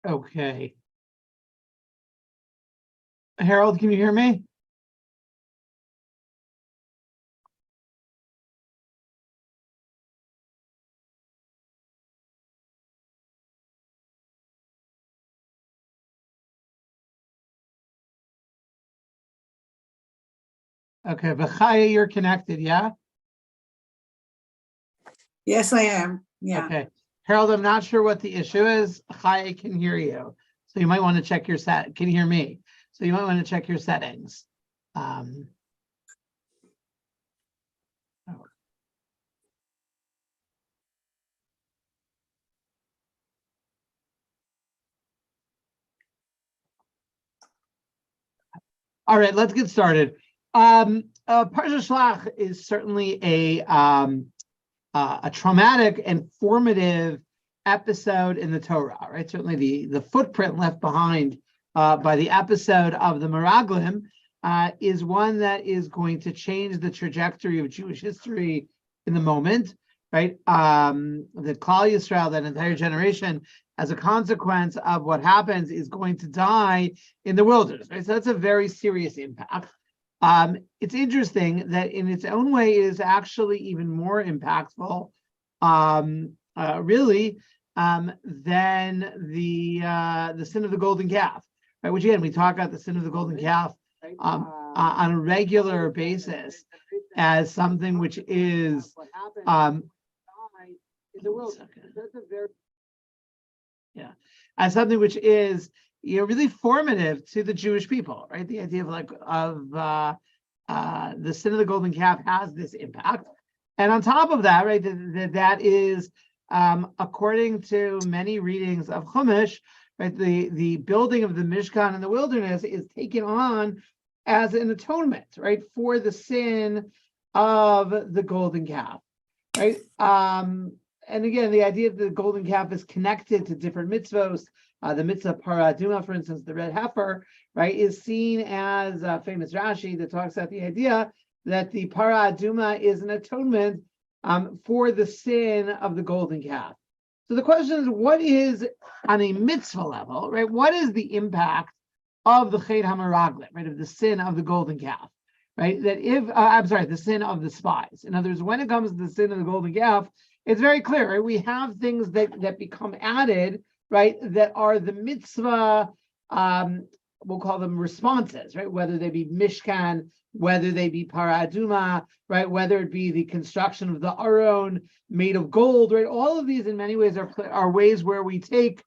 Okay. Harold, can you hear me? Okay, Vachaya, you're connected, yeah? Yes, I am. Yeah. Okay. Harold, I'm not sure what the issue is. Chaya can hear you. So you might want to check your can you hear me? So you might want to check your settings. All right, let's get started. Parsha Shelach is certainly a traumatic and formative episode in the Torah, right? Certainly the footprint left behind by the episode of the Meraglim is one that is going to change the trajectory of Jewish history in the moment, right? The Klal Yisrael, that entire generation, as a consequence of what happens, is going to die in the wilderness, right? So that's a very serious impact. It's interesting that in its own way, it is actually even more impactful, really, than the sin of the golden calf, right? Which again, we talk about the sin of the golden calf on a regular basis as something which is as something which is really formative to the Jewish people, right? The idea of the sin of the golden calf has this impact, and on top of that, right, that is according to many readings of Chumash, right, the building of the Mishkan in the wilderness is taken on as an atonement, right, for the sin of the golden calf, right? And again, the idea that the golden calf is connected to different mitzvos. The mitzvah paraduma, for instance, the red heifer, right, is seen as a famous Rashi that talks about the idea that the paraduma is an atonement for the sin of the golden calf. So the question is, what is, on a mitzvah level, right, what is the impact of the chet hameraglim, right, of the sin of the golden calf, right? That if, the sin of the spies. In other words, when it comes to the sin of the golden calf, it's very clear, right? We have things that become added, right, that are the mitzvah, we'll call them responses, right? Whether they be Mishkan, whether they be paraduma, right? Whether it be the construction of the Aron made of gold, right? All of these in many ways are ways where we take,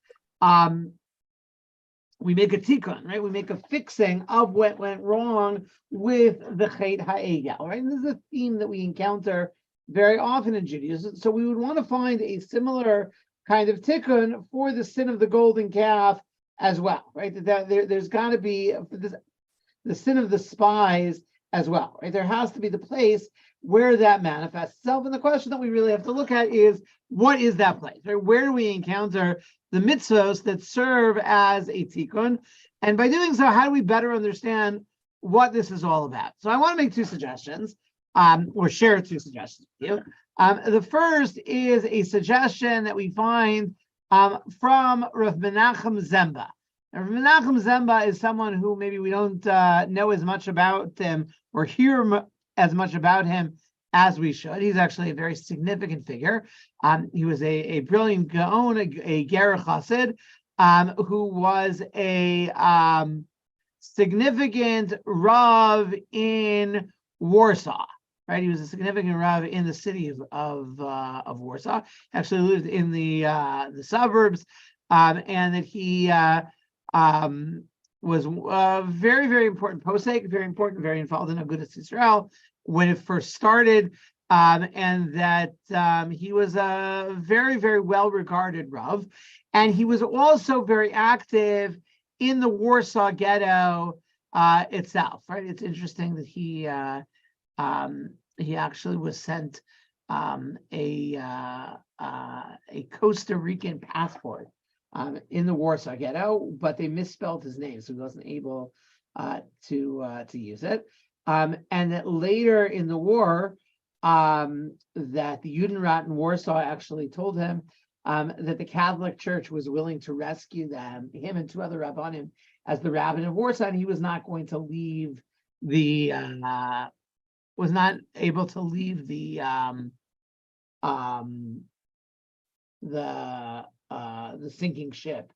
we make a tikkun, right? We make a fixing of what went wrong with the chet ha'egel, right? And this is a theme that we encounter very often in Judaism. So we would want to find a similar kind of tikkun for the sin of the golden calf as well, right? There's got to be the sin of the spies as well, right? There has to be the place where that manifests itself. And the question that we really have to look at is, what is that place, right? Where do we encounter the mitzvos that serve as a tikkun? And by doing so, how do we better understand what this is all about? So I want to make two suggestions, or share two suggestions with you. The first is a suggestion that we find from Rav Menachem Zemba. Now, Rav Menachem Zemba is someone who maybe we don't know as much about him or hear as much about him as we should. He's actually a very significant figure. He was a brilliant Gaon, a Ger Chassid, who was a significant Rav in Warsaw. Right, he was a significant Rav in the city of Warsaw. Actually lived in the suburbs, and that he was very, very important posek, very important, very involved in Agudas Yisrael when it first started, and that he was a very, very well-regarded Rav, and he was also very active in the Warsaw ghetto itself. Right, it's interesting that he actually was sent a Costa Rican passport in the Warsaw ghetto, but they misspelled his name, so he wasn't able to use it. And that later in the war, that the Judenrat in Warsaw actually told him that the Catholic Church was willing to rescue him and two other rabbanim, as the rabbin of Warsaw, and he was not going to leave was not able to leave the sinking ship,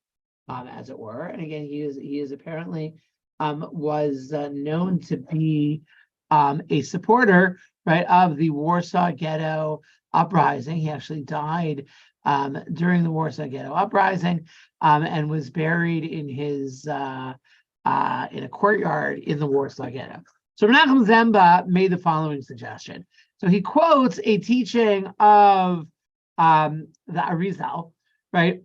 as it were. And again, he is apparently was known to be a supporter, right, of the Warsaw Ghetto uprising. He actually died during the Warsaw Ghetto uprising, and was buried in his in a courtyard in the Warsaw Ghetto. So Menachem Zemba made the following suggestion. So he quotes a teaching of the Arizal, right?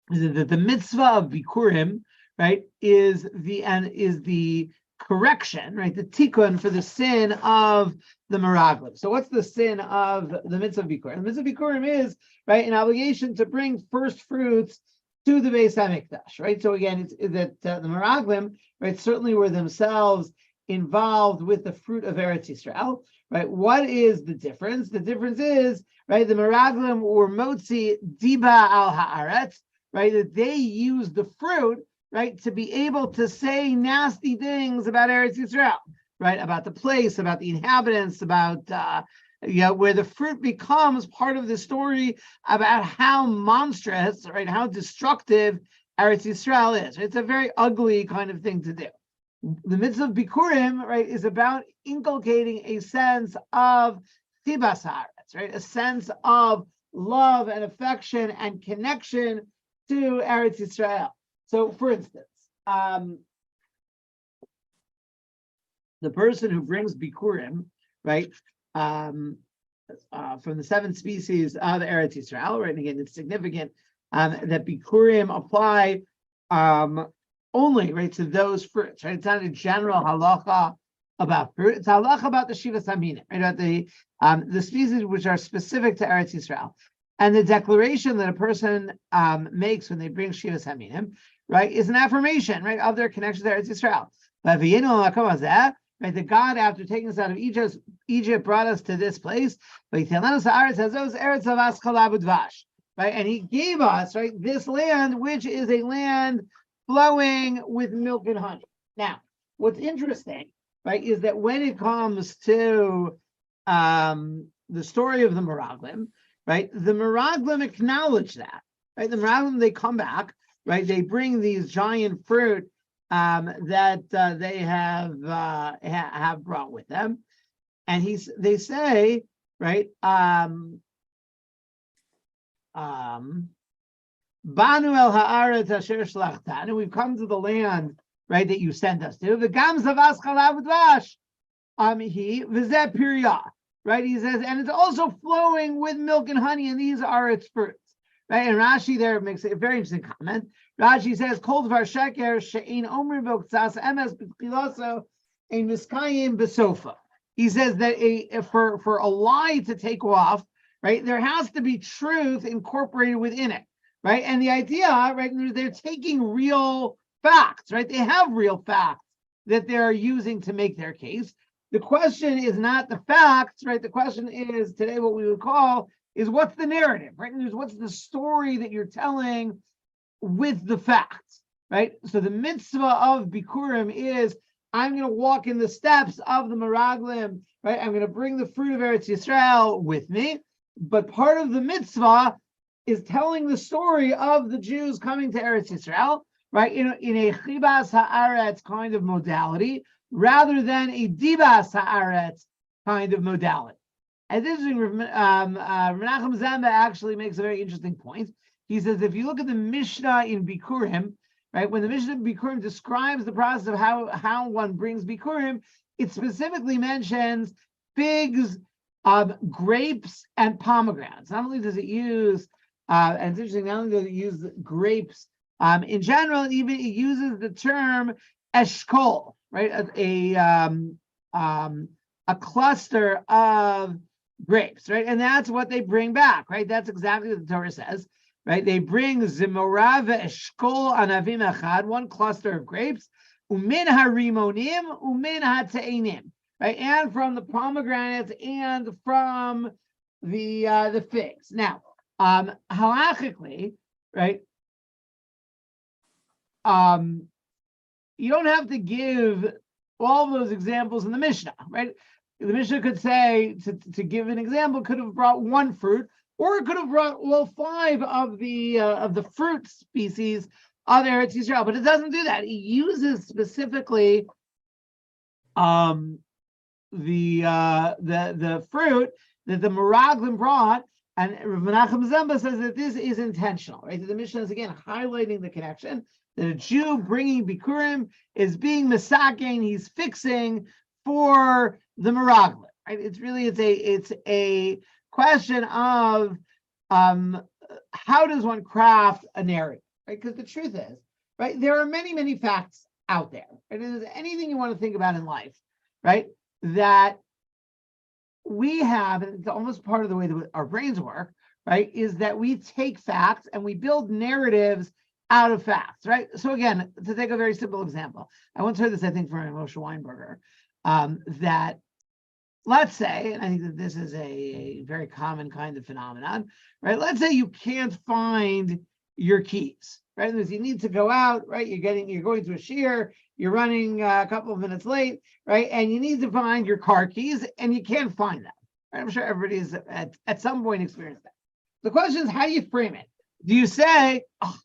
That the mitzvah of Bikurim, right, is the correction, right, the tikkun for the sin of the Meraglim. So what's the sin of the mitzvah of Bikurim? The mitzvah of Bikurim is, right, an obligation to bring first fruits to the Beis HaMikdash, right? So again, it's that the Meraglim, right, certainly were themselves involved with the fruit of Eretz Yisrael, right? What is the difference? The difference is, right, the Meraglim were motzi diba al haaretz, right, that they used the fruit, right, to be able to say nasty things about Eretz Yisrael, right, about the place, about the inhabitants, about where the fruit becomes part of the story about how monstrous, right, how destructive Eretz Yisrael is. It's a very ugly kind of thing to do. The mitzvah of Bikurim, right, is about inculcating a sense of tibas haaretz, right, a sense of love and affection and connection to Eretz Yisrael. So, for instance, the person who brings Bikurim, right, from the 7 species of Eretz Yisrael, right, and again, it's significant that Bikurim apply only, right, to those fruits, right? It's not a general halacha about fruit. It's a halacha about the Shivas Haminim, right, about the species which are specific to Eretz Yisrael. And the declaration that a person makes when they bring Shivas Haminim, right, is an affirmation, right, of their connection to Eretz Yisrael. Right, that God, after taking us out of Egypt, brought us to this place. Right, and He gave us, right, this land, which is a land flowing with milk and honey. Now, what's interesting, right, is that when it comes to the story of the Meraglim, right, the Meraglim acknowledge that, right? The Meraglim, they come back, right? They bring these giant fruit that they have brought with them, and they say, right, Banu el haaretz asher shlachtanu, we've come to the land, right, that you sent us to. The gams of chalav udvash, he v'zeh pirya, right? He says, and it's also flowing with milk and honey, and these are its fruits, right? And Rashi there makes a very interesting comment. Rashi says, "Kol dvar sheker she'ein omrim v'oktzas emes b'tchilaso ein miskayim b'sofa." He says that for a lie to take off, right, there has to be truth incorporated within it. Right, and the idea, right, they're taking real facts, right? They have real facts that they're using to make their case. The question is not the facts, right? The question is today what we would call is what's the narrative, right? And what's the story that you're telling with the facts, right? So the mitzvah of Bikurim is I'm going to walk in the steps of the Meraglim, right? I'm going to bring the fruit of Eretz Yisrael with me, but part of the mitzvah is telling the story of the Jews coming to Eretz Yisrael, right, in a chibas haaretz kind of modality, rather than a dibas haaretz kind of modality. And this is Menachem Zemba actually makes a very interesting point. He says, if you look at the Mishnah in Bikurim, right, when the Mishnah in Bikurim describes the process of how one brings Bikurim, it specifically mentions figs, grapes, and pomegranates. Not only does it use and it's interesting, not only does it use grapes in general, even it uses the term eshkol, right? A cluster of grapes, right? And that's what they bring back, right? That's exactly what the Torah says, right? They bring zimora ve'eshkol anavim echad, one cluster of grapes, umin harimonim, umin hate'inim, right? And from the pomegranates and from the figs. Now, Halachically, right? You don't have to give all those examples in the Mishnah, right? The Mishnah could say, to give an example, could have brought one fruit, or it could have brought all five of the fruit species of Eretz Yisrael, but it doesn't do that. It uses specifically the fruit that the Meraglim brought, and Rav Menachem Zemba says that this is intentional, right? So the Mishnah is again highlighting the connection that a Jew bringing Bikurim is being misakein, he's fixing for the Meraglim, right? It's a question of how does one craft a narrative, right? Because the truth is, right, there are many facts out there, right? If there's anything you want to think about in life, right, that we have, and it's almost part of the way that our brains work, right, is that we take facts and we build narratives out of facts, right? So again, to take a very simple example, I once heard this, I think, from Moshe Weinberger, that let's say, and I think that this is a very common kind of phenomenon, right? Let's say you can't find your keys, right? You need to go out, right? You're going to a shear, you're running a couple of minutes late, right? And you need to find your car keys and you can't find them, right? I'm sure everybody has at some point experienced that. The question is, how do you frame it? Do you say, oh,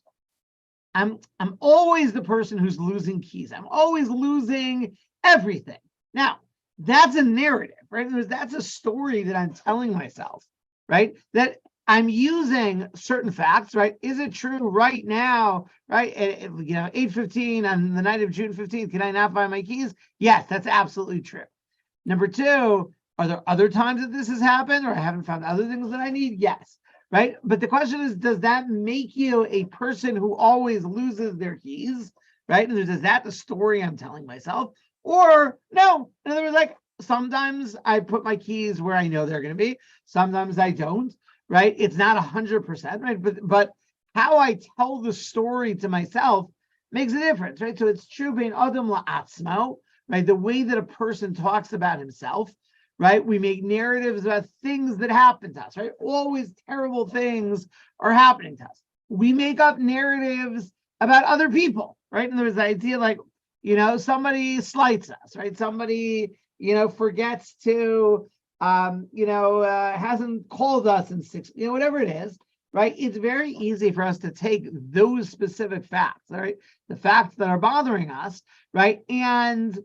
I'm always the person who's losing keys. I'm always losing everything. Now, that's a narrative, right? That's a story that I'm telling myself, right? That I'm using certain facts, right? Is it true right now, right? 8:15 on the night of June 15th, can I not find my keys? Yes, that's absolutely true. Number two, are there other times that this has happened or I haven't found other things that I need? Yes. Right. But the question is, does that make you a person who always loses their keys? Right. And is that the story I'm telling myself? Or no? In other words, like sometimes I put my keys where I know they're going to be. Sometimes I don't. Right. It's not 100%. Right. But how I tell the story to myself makes a difference. Right. So it's true being Adam la'atzmo. Right. The way that a person talks about himself. Right, we make narratives about things that happen to us. Right, always terrible things are happening to us. We make up narratives about other people. Right, and there's the idea like, somebody slights us. Right, somebody forgets to hasn't called us in 6. Whatever it is. Right, it's very easy for us to take those specific facts. Right, the facts that are bothering us. Right, and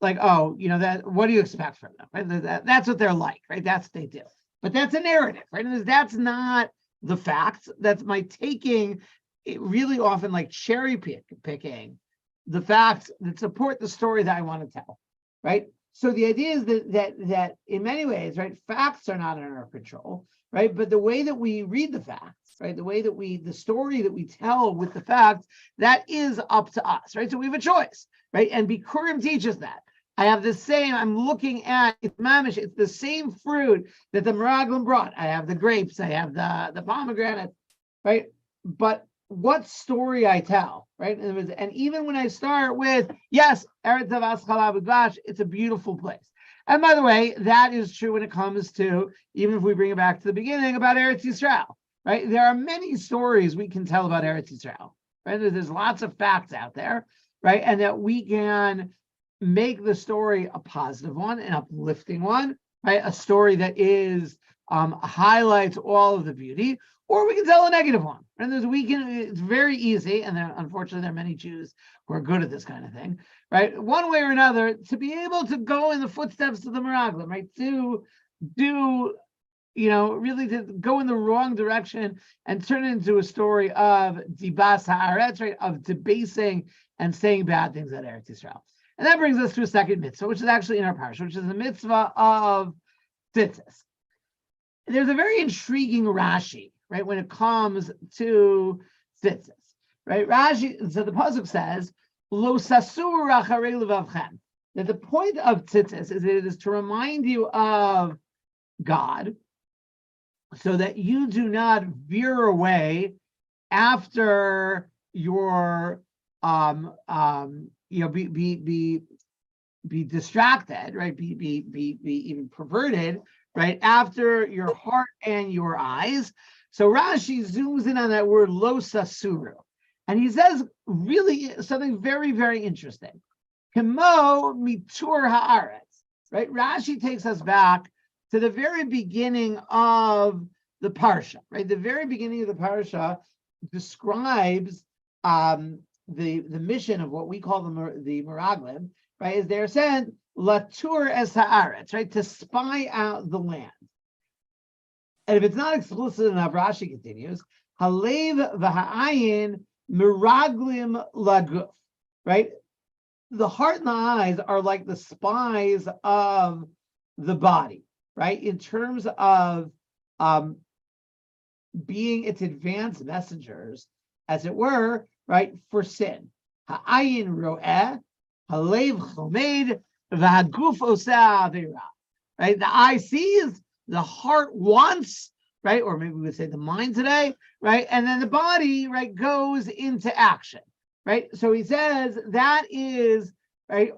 like, oh, that, what do you expect from them? Right? That's what they're like, right? That's what they do. But that's a narrative, right? And that's not the facts. That's my taking, it really often like cherry picking the facts that support the story that I want to tell, right? So the idea is that in many ways, right, facts are not in our control, right? But the way that we read the facts, right, the story that we tell with the facts, that is up to us, right? So we have a choice, right? And Bikurim teaches that. I have the same, I'm looking at, it's mamish, it's the same fruit that the Meraglim brought. I have the grapes, I have the pomegranate, right? But what story I tell, right? And even when I start with, yes, Eretz Zavas Chalav Udvash, it's a beautiful place. And by the way, that is true when it comes to, even if we bring it back to the beginning, about Eretz Yisrael, right? There are many stories we can tell about Eretz Yisrael, right? There's lots of facts out there, right? And that we can make the story a positive one, an uplifting one, right? A story that is highlights all of the beauty, or we can tell a negative one. And it's very easy, and unfortunately there are many Jews who are good at this kind of thing, right? One way or another, to be able to go in the footsteps of the Meraglim, right? To do, really to go in the wrong direction and turn it into a story of dibas haaretz, right? Of debasing and saying bad things at Eretz Yisrael. And that brings us to a second mitzvah, which is actually in our parsha, which is the mitzvah of tzitzis. There's a very intriguing Rashi, right, when it comes to tzitzis, right? Rashi, so the pasuk says, "Lo sasur acharei levavchem," that the point of tzitzis is that it is to remind you of God, so that you do not veer away after your be distracted, right? Be even perverted, right after your heart and your eyes. So Rashi zooms in on that word lo sasuru, and he says really something very, very interesting. Kemo mitur haaretz, right? Rashi takes us back to the very beginning of the Parsha, right? The very beginning of the Parsha describes the mission of what we call the Meraglim, right? Is they're sent latur es haaretz, right? To spy out the land. And if it's not explicit enough, Rashi continues, halev v'ha'ayin meraglim laguf, right? The heart and the eyes are like the spies of the body, right? In terms of being its advanced messengers, as it were, right, for sin. Ha'ayin ro'eh, halev chomed, v'haguf oseh avera. Right? The eye sees, the heart wants, right? Or maybe we would say the mind today, right? And then the body, right, goes into action, right? So he says that is, right,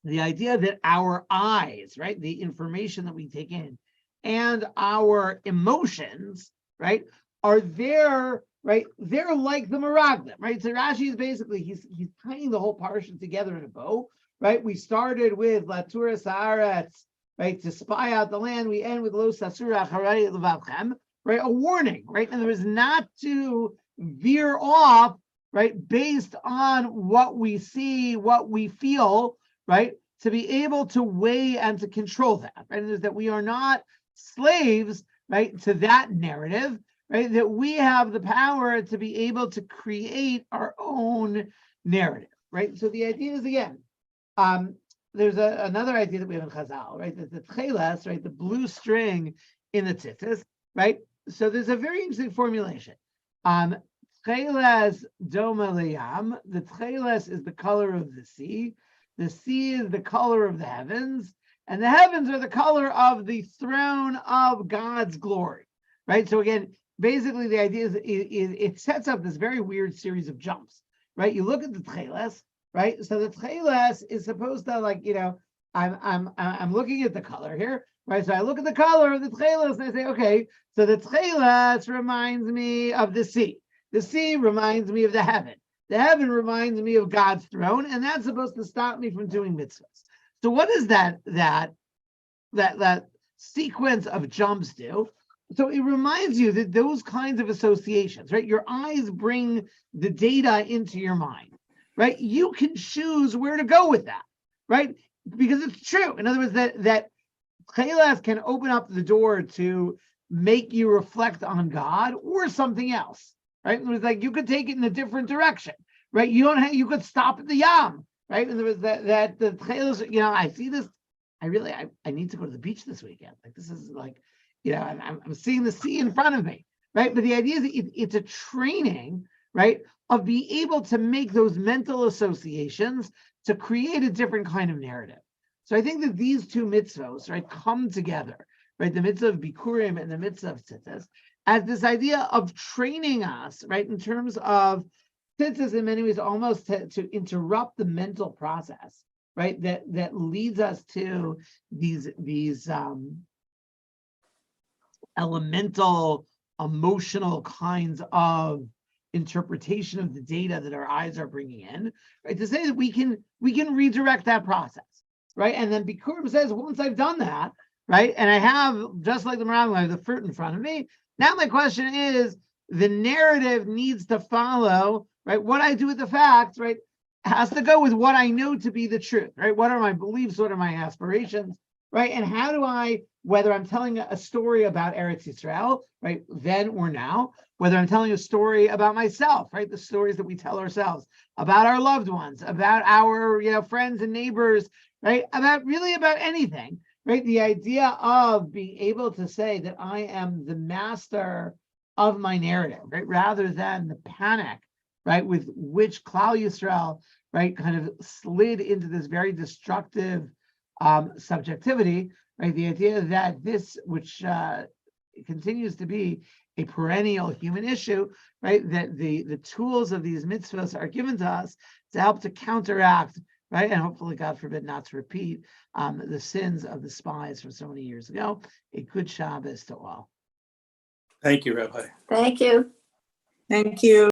the idea that our eyes, right, the information that we take in and our emotions, right, are there, right? They're like the Meraglim, right? So Rashi is basically, he's tying the whole parsha together in a bow, right? We started with Latura Saaretz, right, to spy out the land. We end with Lo Sasura Acharei Levavchem, right? A warning, right? And there is not to veer off, right, based on what we see, what we feel, right? To be able to weigh and to control that, right? And is that we are not slaves, right, to that narrative, right? That we have the power to be able to create our own narrative, right? So the idea is, again, there's another idea that we have in Chazal, right? That the tcheles, right, the blue string in the tzitzis, right? So there's a very interesting formulation. Tcheles doma leyam. The tcheles is the color of the sea. The sea is the color of the heavens, and the heavens are the color of the throne of God's glory, right? So again, basically the idea is it sets up this very weird series of jumps, right? You look at the tcheles, right? So the tcheles is supposed to, like, you know, I'm looking at the color here, right? So I look at the color of the tcheles and I say, okay, so the tcheles reminds me of the sea. The sea reminds me of the heaven. The heaven reminds me of God's throne, and that's supposed to stop me from doing mitzvahs. So what does that sequence of jumps do? So it reminds you that those kinds of associations, right? Your eyes bring the data into your mind, right? You can choose where to go with that, right? Because it's true. In other words, that Chelas can open up the door to make you reflect on God or something else, right? It was like you could take it in a different direction, right? You could stop at the Yam, right? And there was that the Chelas, you know, I see this. I need to go to the beach this weekend. Like, this is like, you know, I'm seeing the sea in front of me, right? But the idea is it's a training, right, of being able to make those mental associations to create a different kind of narrative. So I think that these two mitzvos, right, come together, right, the mitzvah of Bikurim and the mitzvah of tzitzis, as this idea of training us, right, in terms of tzitzis in many ways almost to interrupt the mental process, right, that leads us to these elemental, emotional kinds of interpretation of the data that our eyes are bringing in, right? To say that we can redirect that process, right? And then Bikurim says, once I've done that, right, and I have, just like the Meraglim, I have the fruit in front of me. Now my question is, the narrative needs to follow, right? What I do with the facts, right, has to go with what I know to be the truth, right? What are my beliefs? What are my aspirations, right? And how do I, whether I'm telling a story about Eretz Yisrael, right, then or now, whether I'm telling a story about myself, right, the stories that we tell ourselves, about our loved ones, about our, you know, friends and neighbors, right, about anything, right? The idea of being able to say that I am the master of my narrative, right, rather than the panic, right, with which Klal Yisrael, right, kind of slid into this very destructive subjectivity, right? The idea that this, which continues to be a perennial human issue, right? That the tools of these mitzvahs are given to us to help to counteract, right? And hopefully, God forbid, not to repeat the sins of the spies from so many years ago. A good Shabbos to all. Thank you, Rabbi. Thank you. Thank you.